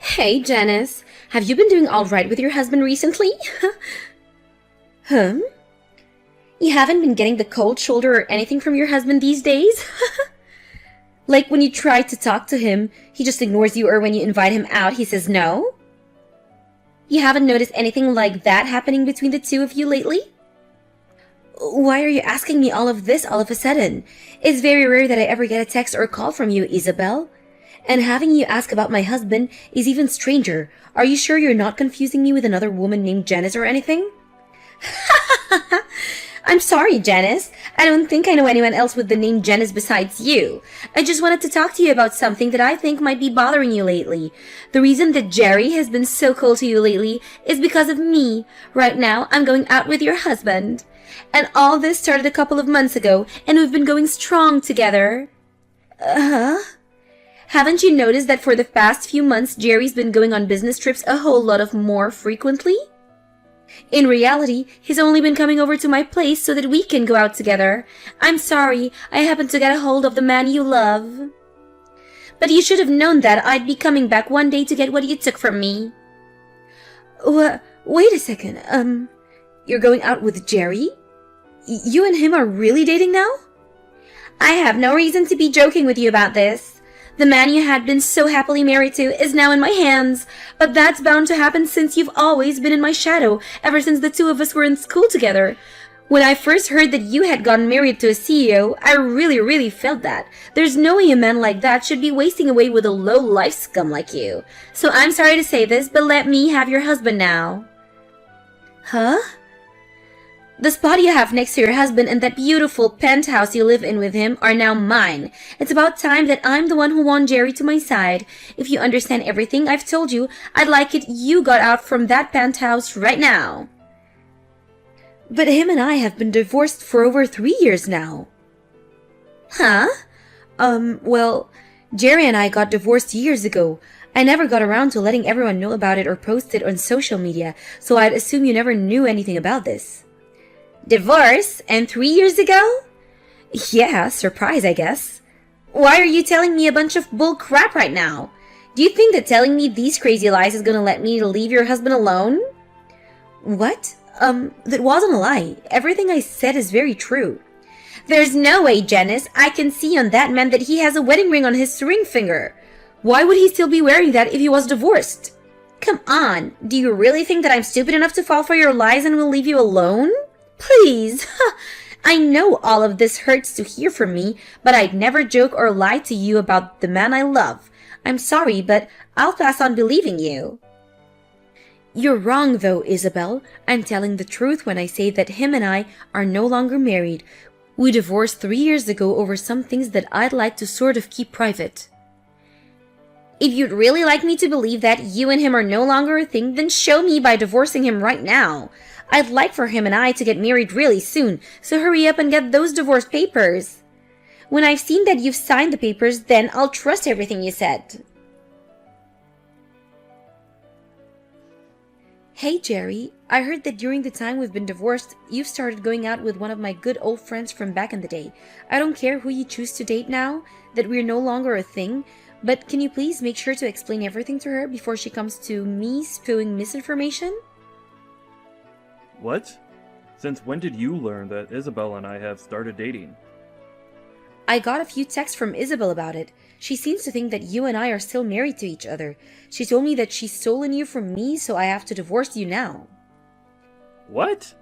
Hey, Janice. Have you been doing all right with your husband recently? Huh? You haven't been getting the cold shoulder or anything from your husband these days? Like when you try to talk to him, he just ignores you, or when you invite him out, he says no? You haven't noticed anything like that happening between the two of you lately? Why are you asking me all of this all of a sudden? It's very rare that I ever get a text or a call from you, Isabel. And having you ask about my husband is even stranger. Are you sure you're not confusing me with another woman named Janice or anything? I'm sorry, Janice. I don't think I know anyone else with the name Janice besides you. I just wanted to talk to you about something that I think might be bothering you lately. The reason that Jerry has been so cold to you lately is because of me. Right now, I'm going out with your husband. And all this started a couple of months ago, and we've been going strong together. Uh-huh. Haven't you noticed that for the past few months, Jerry's been going on business trips a whole lot of more frequently? In reality, he's only been coming over to my place so that we can go out together. I'm sorry, I happened to get a hold of the man you love. But you should have known that I'd be coming back one day to get what you took from me. Wait a second, you're going out with Jerry? You and him are really dating now? I have no reason to be joking with you about this. The man you had been so happily married to is now in my hands, but that's bound to happen since you've always been in my shadow, ever since the two of us were in school together. When I first heard that you had gotten married to a CEO, I really felt that. There's no way a man like that should be wasting away with a low-life scum like you. So I'm sorry to say this, but let me have your husband now. Huh? The spot you have next to your husband and that beautiful penthouse you live in with him are now mine. It's about time that I'm the one who won Jerry to my side. If you understand everything I've told you, I'd like it you got out from that penthouse right now. But him and I have been divorced for over 3 years now. Huh? Well, Jerry and I got divorced years ago. I never got around to letting everyone know about it or post it on social media, so I'd assume you never knew anything about this. Divorce? And 3 years ago? Yeah, surprise, I guess. Why are you telling me a bunch of bull crap right now? Do you think that telling me these crazy lies is gonna let me leave your husband alone? What? That wasn't a lie. Everything I said is very true. There's no way, Janice. I can see on that man that he has a wedding ring on his ring finger. Why would he still be wearing that if he was divorced? Come on, do you really think that I'm stupid enough to fall for your lies and will leave you alone? Please. I know all of this hurts to hear from me, but I'd never joke or lie to you about the man I love. I'm sorry, but I'll pass on believing you. You're wrong, though, Isabel. I'm telling the truth when I say that him and I are no longer married. We divorced 3 years ago over some things that I'd like to sort of keep private. If you'd really like me to believe that you and him are no longer a thing, then show me by divorcing him right now. I'd like for him and I to get married really soon, so hurry up and get those divorce papers. When I've seen that you've signed the papers, then I'll trust everything you said. Hey, Jerry. I heard that during the time we've been divorced, you've started going out with one of my good old friends from back in the day. I don't care who you choose to date now, that we're no longer a thing, but can you please make sure to explain everything to her before she comes to me spewing misinformation? What? Since when did you learn that Isabel and I have started dating? I got a few texts from Isabel about it. She seems to think that you and I are still married to each other. She told me that she's stolen you from me, so I have to divorce you now. What?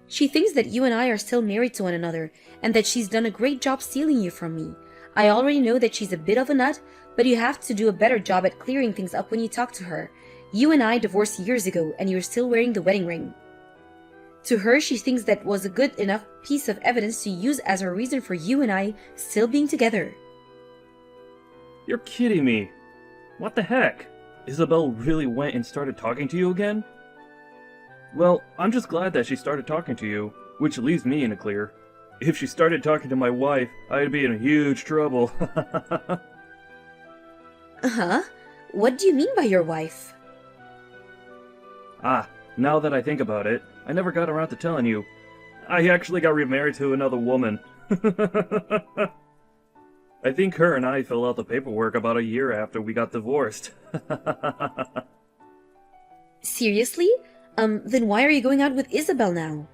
She thinks that you and I are still married to one another, and that she's done a great job stealing you from me. I already know that she's a bit of a nut, but you have to do a better job at clearing things up when you talk to her. You and I divorced years ago, and you're still wearing the wedding ring. To her, she thinks that was a good enough piece of evidence to use as a reason for you and I still being together. You're kidding me. What the heck? Isabel really went and started talking to you again? Well, I'm just glad that she started talking to you, which leaves me in the clear. If she started talking to my wife, I'd be in huge trouble. Uh-huh. What do you mean by your wife? Now that I think about it, I never got around to telling you. I actually got remarried to another woman. I think her and I filled out the paperwork about a year after we got divorced. Seriously? Then why are you going out with Isabel now?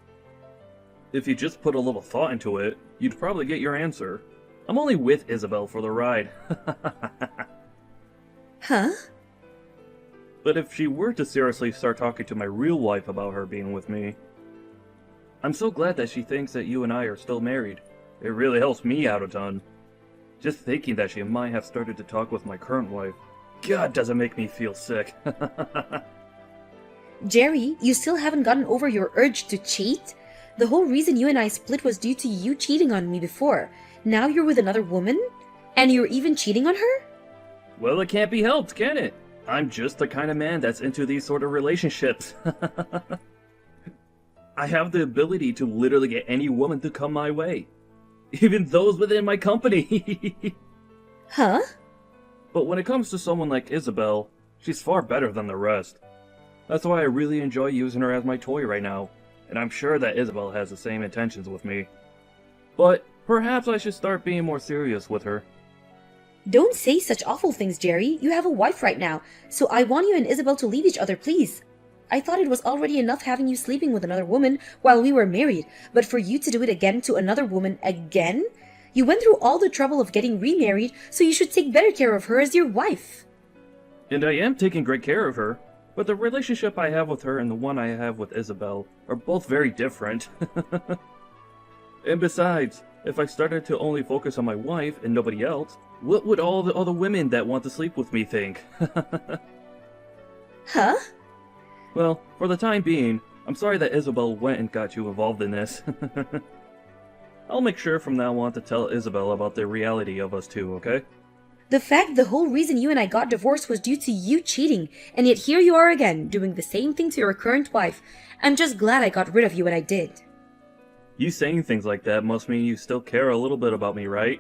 If you just put a little thought into it, you'd probably get your answer. I'm only with Isabel for the ride. Huh? But if she were to seriously start talking to my real wife about her being with me, I'm so glad that she thinks that you and I are still married. It really helps me out a ton. Just thinking that she might have started to talk with my current wife, God, does it make me feel sick. Jerry, you still haven't gotten over your urge to cheat? The whole reason you and I split was due to you cheating on me before. Now you're with another woman? And you're even cheating on her? Well, it can't be helped, can it? I'm just the kind of man that's into these sort of relationships. I have the ability to literally get any woman to come my way. Even those within my company. Huh? But when it comes to someone like Isabel, she's far better than the rest. That's why I really enjoy using her as my toy right now, and I'm sure that Isabel has the same intentions with me. But perhaps I should start being more serious with her. Don't say such awful things, Jerry. You have a wife right now, so I want you and Isabel to leave each other, please. I thought it was already enough having you sleeping with another woman while we were married, but for you to do it again to another woman again? You went through all the trouble of getting remarried, so you should take better care of her as your wife. And I am taking great care of her, but the relationship I have with her and the one I have with Isabel are both very different. And besides, if I started to only focus on my wife and nobody else, what would all the other women that want to sleep with me think? Huh? Well, for the time being, I'm sorry that Isabel went and got you involved in this. I'll make sure from now on to tell Isabel about the reality of us two, okay? The fact the whole reason you and I got divorced was due to you cheating, and yet here you are again, doing the same thing to your current wife. I'm just glad I got rid of you when I did. You saying things like that must mean you still care a little bit about me, right?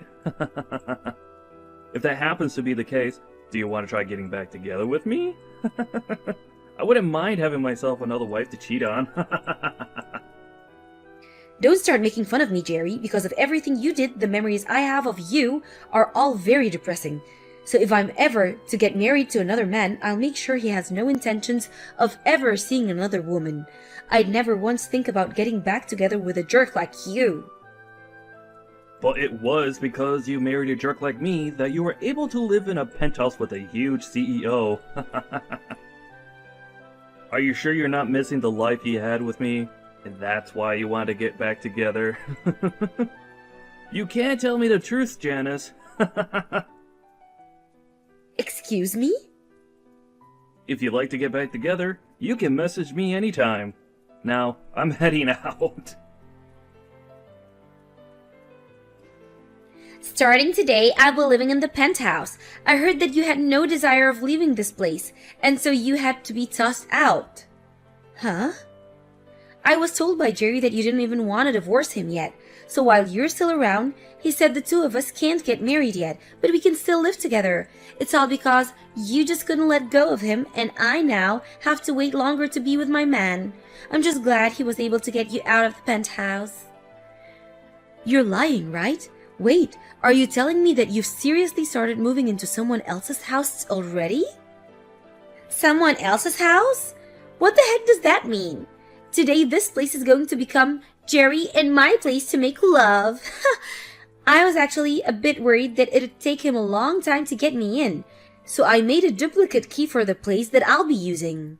If that happens to be the case, do you want to try getting back together with me? I wouldn't mind having myself another wife to cheat on. Don't start making fun of me, Jerry. Because of everything you did, the memories I have of you are all very depressing. So if I'm ever to get married to another man, I'll make sure he has no intentions of ever seeing another woman. I'd never once think about getting back together with a jerk like you. But it was because you married a jerk like me that you were able to live in a penthouse with a huge CEO. Are you sure you're not missing the life you had with me? And that's why you want to get back together? You can't tell me the truth, Janice. Excuse me? If you'd like to get back together, you can message me anytime. Now, I'm heading out. Starting today, I'll be living in the penthouse. I heard that you had no desire of leaving this place, and so you had to be tossed out. Huh? I was told by Jerry that you didn't even want to divorce him yet. So while you're still around, he said the two of us can't get married yet, but we can still live together. It's all because you just couldn't let go of him, and I now have to wait longer to be with my man. I'm just glad he was able to get you out of the penthouse. You're lying, right? Wait, are you telling me that you've seriously started moving into someone else's house already? Someone else's house? What the heck does that mean? Today, this place is going to become Jerry and my place to make love. I was actually a bit worried that it'd take him a long time to get me in, so I made a duplicate key for the place that I'll be using.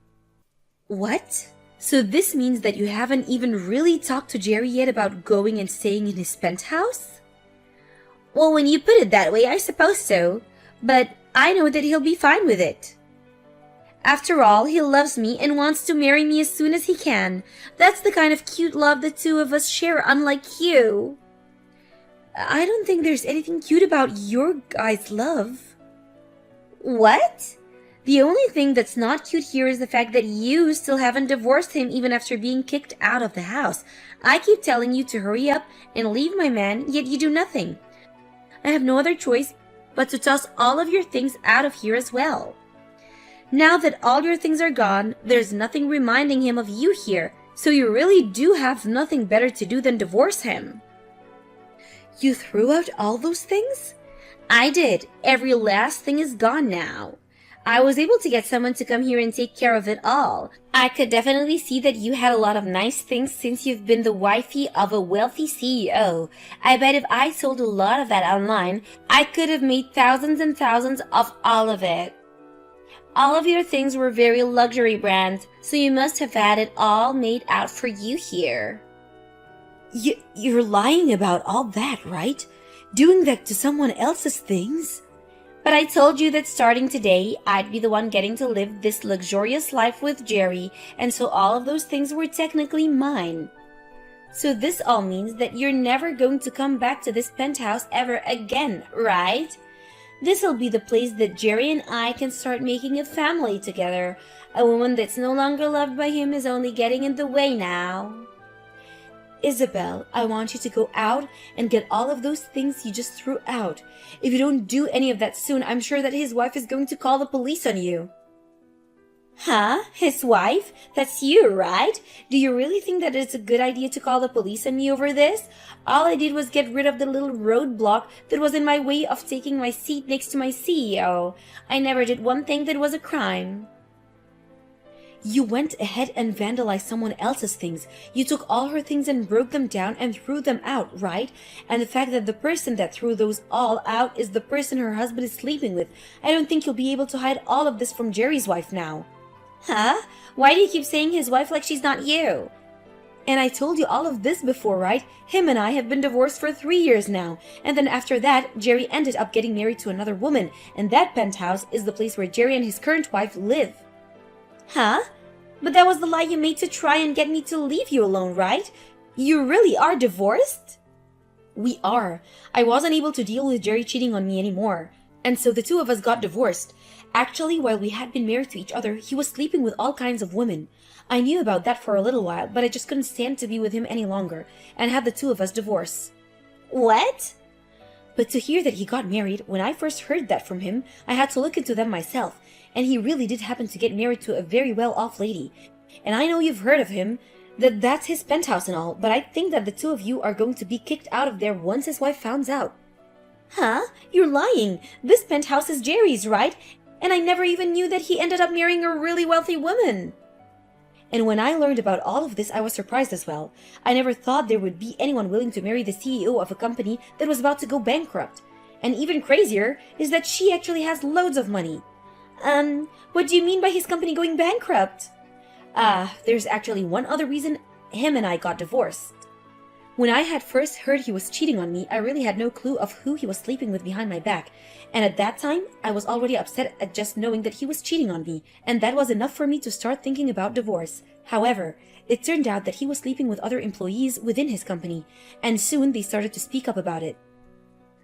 What? So this means that you haven't even really talked to Jerry yet about going and staying in his penthouse? Well, when you put it that way, I suppose so. But I know that he'll be fine with it. After all, he loves me and wants to marry me as soon as he can. That's the kind of cute love the two of us share, unlike you. I don't think there's anything cute about your guys' love. What? The only thing that's not cute here is the fact that you still haven't divorced him even after being kicked out of the house. I keep telling you to hurry up and leave my man, yet you do nothing. I have no other choice but to toss all of your things out of here as well. Now that all your things are gone, there's nothing reminding him of you here, so you really do have nothing better to do than divorce him. You threw out all those things? I did. Every last thing is gone now. I was able to get someone to come here and take care of it all. I could definitely see that you had a lot of nice things since you've been the wifey of a wealthy CEO. I bet if I sold a lot of that online, I could have made thousands and thousands of all of it. All of your things were very luxury brands, so you must have had it all made out for you here. You're lying about all that, right? Doing that to someone else's things? But I told you that starting today, I'd be the one getting to live this luxurious life with Jerry, and so all of those things were technically mine. So this all means that you're never going to come back to this penthouse ever again, right? This'll be the place that Jerry and I can start making a family together. A woman that's no longer loved by him is only getting in the way now. Isabel, I want you to go out and get all of those things you just threw out. If you don't do any of that soon, I'm sure that his wife is going to call the police on you. Huh? His wife? That's you, right? Do you really think that it's a good idea to call the police on me over this? All I did was get rid of the little roadblock that was in my way of taking my seat next to my CEO. I never did one thing that was a crime. You went ahead and vandalized someone else's things. You took all her things and broke them down and threw them out, right? And the fact that the person that threw those all out is the person her husband is sleeping with. I don't think you'll be able to hide all of this from Jerry's wife now. Huh? Why do you keep saying his wife like she's not you? And I told you all of this before, right? Him and I have been divorced for 3 years now. And then after that, Jerry ended up getting married to another woman. And that penthouse is the place where Jerry and his current wife live. Huh? But that was the lie you made to try and get me to leave you alone, right? You really are divorced? We are. I wasn't able to deal with Jerry cheating on me anymore. And so the two of us got divorced. Actually, while we had been married to each other, he was sleeping with all kinds of women. I knew about that for a little while, but I just couldn't stand to be with him any longer, and had the two of us divorce. What? But to hear that he got married, when I first heard that from him, I had to look into them myself, and he really did happen to get married to a very well-off lady. And I know you've heard of him, that's his penthouse and all, but I think that the two of you are going to be kicked out of there once his wife finds out. Huh? You're lying. This penthouse is Jerry's, right? And I never even knew that he ended up marrying a really wealthy woman. And when I learned about all of this, I was surprised as well. I never thought there would be anyone willing to marry the CEO of a company that was about to go bankrupt. And even crazier is that she actually has loads of money. What do you mean by his company going bankrupt? There's actually one other reason him and I got divorced. When I had first heard he was cheating on me, I really had no clue of who he was sleeping with behind my back. And at that time, I was already upset at just knowing that he was cheating on me, and that was enough for me to start thinking about divorce. However, it turned out that he was sleeping with other employees within his company, and soon they started to speak up about it.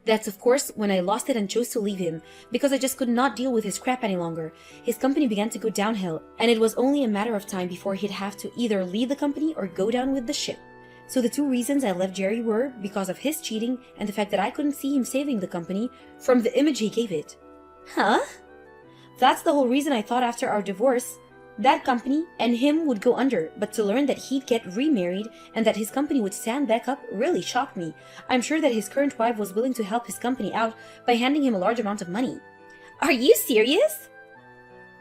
That's of course when I lost it and chose to leave him, because I just could not deal with his crap any longer. His company began to go downhill, and it was only a matter of time before he'd have to either leave the company or go down with the ship. So the two reasons I left Jerry were because of his cheating and the fact that I couldn't see him saving the company from the image he gave it. Huh? That's the whole reason I thought after our divorce, that company and him would go under, but to learn that he'd get remarried and that his company would stand back up really shocked me. I'm sure that his current wife was willing to help his company out by handing him a large amount of money. Are you serious?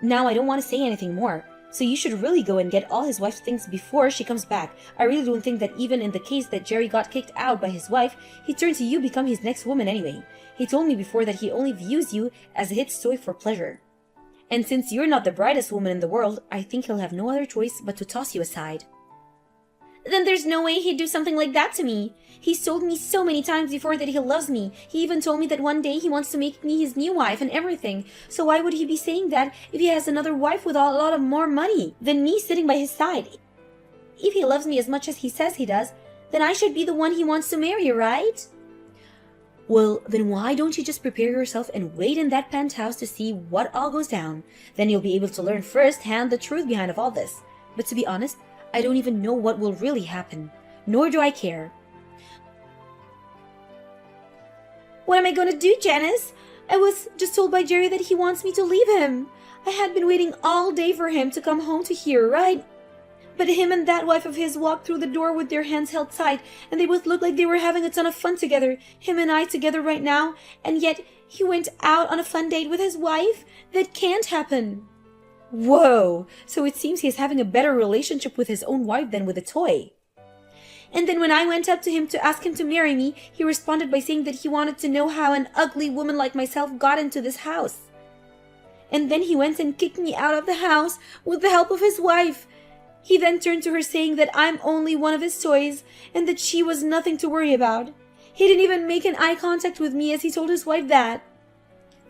Now I don't want to say anything more. So you should really go and get all his wife's things before she comes back. I really don't think that even in the case that Jerry got kicked out by his wife, he'd turn to you become his next woman anyway. He told me before that he only views you as a hit toy for pleasure. And since you're not the brightest woman in the world, I think he'll have no other choice but to toss you aside. Then there's no way he'd do something like that to me. He's told me so many times before that he loves me. He even told me that one day he wants to make me his new wife and everything. So why would he be saying that if he has another wife with a lot of more money than me sitting by his side? If he loves me as much as he says he does, then I should be the one he wants to marry, right? Well, then why don't you just prepare yourself and wait in that penthouse to see what all goes down? Then you'll be able to learn firsthand the truth behind of all this. But to be honest, I don't even know what will really happen, nor do I care. What am I gonna do, Janice? I was just told by Jerry that he wants me to leave him. I had been waiting all day for him to come home to here, right? But him and that wife of his walked through the door with their hands held tight, and they both looked like they were having a ton of fun together, him and I together right now, and yet he went out on a fun date with his wife? That can't happen. Whoa, so it seems he's having a better relationship with his own wife than with a toy. And then when I went up to him to ask him to marry me, he responded by saying that he wanted to know how an ugly woman like myself got into this house. And then he went and kicked me out of the house with the help of his wife. He then turned to her saying that I'm only one of his toys and that she was nothing to worry about. He didn't even make an eye contact with me as he told his wife that.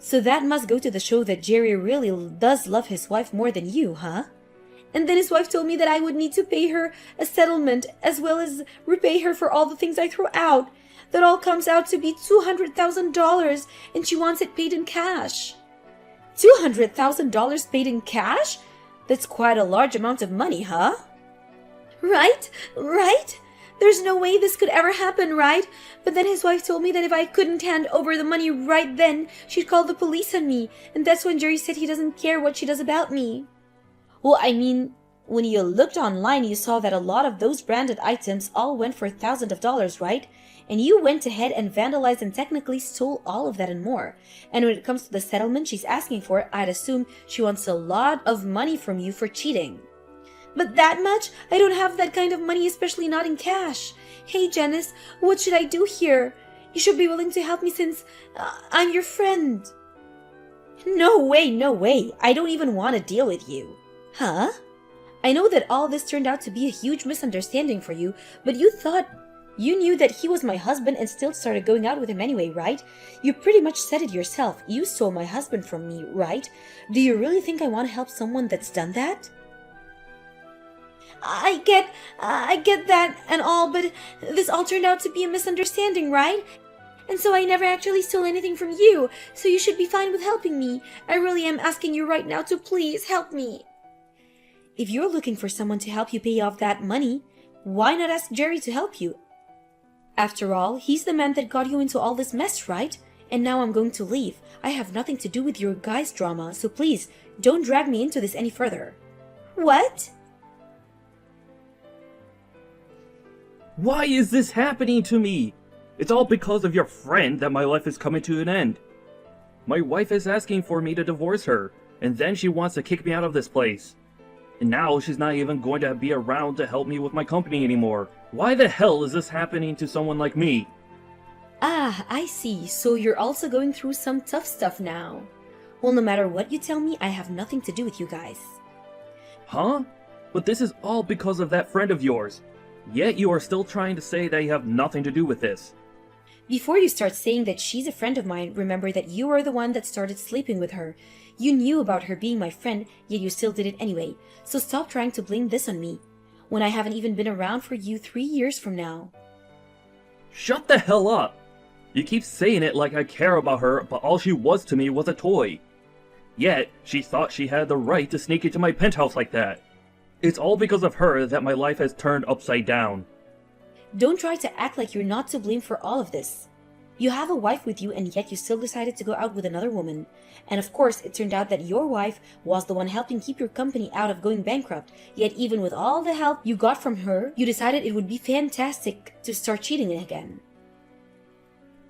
So that must go to the show that Jerry really does love his wife more than you, huh? And then his wife told me that I would need to pay her a settlement as well as repay her for all the things I threw out. That all comes out to be $200,000 and she wants it paid in cash. $200,000 paid in cash? That's quite a large amount of money, huh? Right? There's no way this could ever happen, right? But then his wife told me that if I couldn't hand over the money right then, she'd call the police on me. And that's when Jerry said he doesn't care what she does about me. Well, I mean, when you looked online, you saw that a lot of those branded items all went for thousands of dollars, right? And you went ahead and vandalized and technically stole all of that and more. And when it comes to the settlement she's asking for, I'd assume she wants a lot of money from you for cheating. But that much? I don't have that kind of money, especially not in cash. Hey, Janice, what should I do here? You should be willing to help me since I'm your friend. No way. I don't even want to deal with you. Huh? I know that all this turned out to be a huge misunderstanding for you, but you knew that he was my husband and still started going out with him anyway, right? You pretty much said it yourself. You stole my husband from me, right? Do you really think I want to help someone that's done that? I get that and all, but this all turned out to be a misunderstanding, right? And so I never actually stole anything from you, so you should be fine with helping me. I really am asking you right now to please help me. If you're looking for someone to help you pay off that money, why not ask Jerry to help you? After all, he's the man that got you into all this mess, right? And now I'm going to leave. I have nothing to do with your guys' drama, so please, don't drag me into this any further. What? Why is this happening to me? It's all because of your friend that my life is coming to an end. My wife is asking for me to divorce her, and then she wants to kick me out of this place. And now she's not even going to be around to help me with my company anymore. Why the hell is this happening to someone like me? Ah, I see. So you're also going through some tough stuff now. Well, no matter what you tell me, I have nothing to do with you guys. Huh? But this is all because of that friend of yours. Yet you are still trying to say that you have nothing to do with this. Before you start saying that she's a friend of mine, remember that you are the one that started sleeping with her. You knew about her being my friend, yet you still did it anyway. So stop trying to blame this on me, when I haven't even been around for you 3 years from now. Shut the hell up! You keep saying it like I care about her, but all she was to me was a toy. Yet, she thought she had the right to sneak into my penthouse like that. It's all because of her that my life has turned upside down. Don't try to act like you're not to blame for all of this. You have a wife with you and yet you still decided to go out with another woman. And of course, it turned out that your wife was the one helping keep your company out of going bankrupt. Yet even with all the help you got from her, you decided it would be fantastic to start cheating again.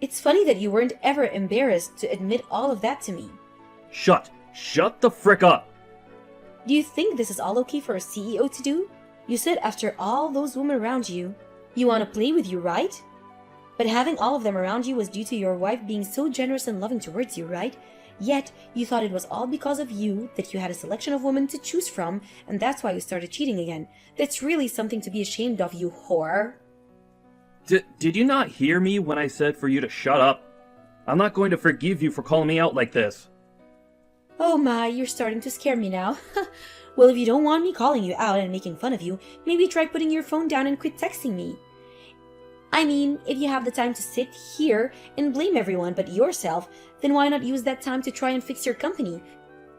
It's funny that you weren't ever embarrassed to admit all of that to me. Shut the frick up! Do you think this is all okay for a CEO to do? You said after all those women around you, you want to play with you, right? But having all of them around you was due to your wife being so generous and loving towards you, right? Yet, you thought it was all because of you that you had a selection of women to choose from, and that's why you started cheating again. That's really something to be ashamed of, you whore. Did you not hear me when I said for you to shut up? I'm not going to forgive you for calling me out like this. Oh my, you're starting to scare me now. Well, if you don't want me calling you out and making fun of you, maybe try putting your phone down and quit texting me. I mean, if you have the time to sit here and blame everyone but yourself, then why not use that time to try and fix your company?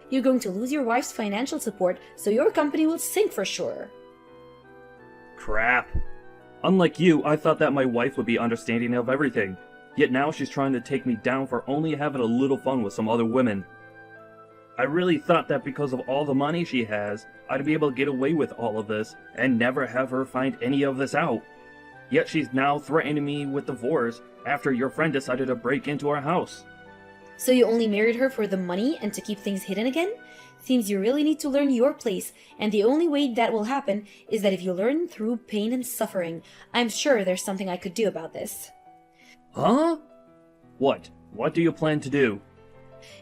You're going to lose your wife's financial support, so your company will sink for sure. Crap. Unlike you, I thought that my wife would be understanding of everything. Yet now she's trying to take me down for only having a little fun with some other women. I really thought that because of all the money she has, I'd be able to get away with all of this and never have her find any of this out. Yet she's now threatening me with divorce after your friend decided to break into our house. So you only married her for the money and to keep things hidden again? Seems you really need to learn your place, and the only way that will happen is that if you learn through pain and suffering. I'm sure there's something I could do about this. Huh? What? What do you plan to do?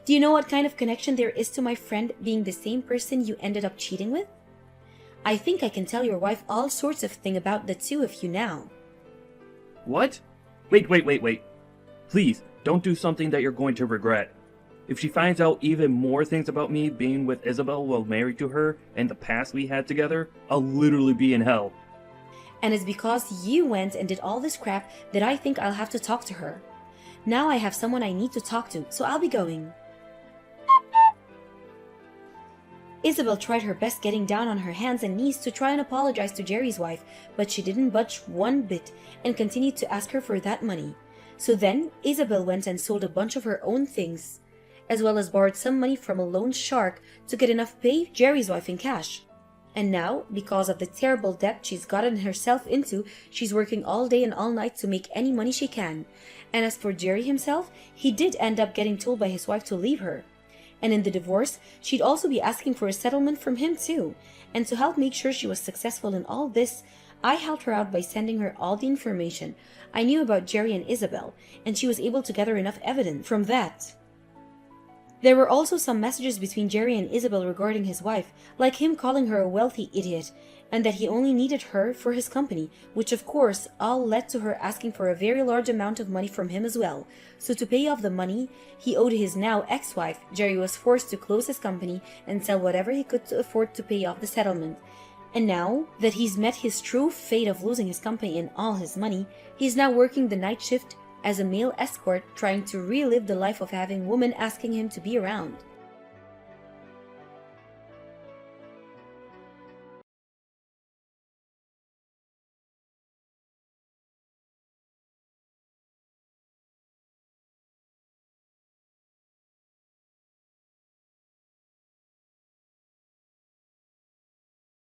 Do you know what kind of connection there is to my friend being the same person you ended up cheating with? I think I can tell your wife all sorts of things about the two of you now. What? Wait. Please, don't do something that you're going to regret. If she finds out even more things about me being with Isabel while married to her and the past we had together, I'll literally be in hell. And it's because you went and did all this crap that I think I'll have to talk to her. Now I have someone I need to talk to, so I'll be going. Isabel tried her best getting down on her hands and knees to try and apologize to Jerry's wife, but she didn't budge one bit and continued to ask her for that money. So then, Isabel went and sold a bunch of her own things, as well as borrowed some money from a loan shark to get enough to pay Jerry's wife in cash. And now, because of the terrible debt she's gotten herself into, she's working all day and all night to make any money she can. And as for Jerry himself, he did end up getting told by his wife to leave her. And in the divorce, she'd also be asking for a settlement from him too. And to help make sure she was successful in all this, I helped her out by sending her all the information I knew about Jerry and Isabel, and she was able to gather enough evidence from that. There were also some messages between Jerry and Isabel regarding his wife, like him calling her a wealthy idiot, and that he only needed her for his company, which of course all led to her asking for a very large amount of money from him as well. So to pay off the money he owed his now ex-wife, Jerry was forced to close his company and sell whatever he could to afford to pay off the settlement. And now that he's met his true fate of losing his company and all his money, he's now working the night shift as a male escort, trying to relive the life of having women asking him to be around.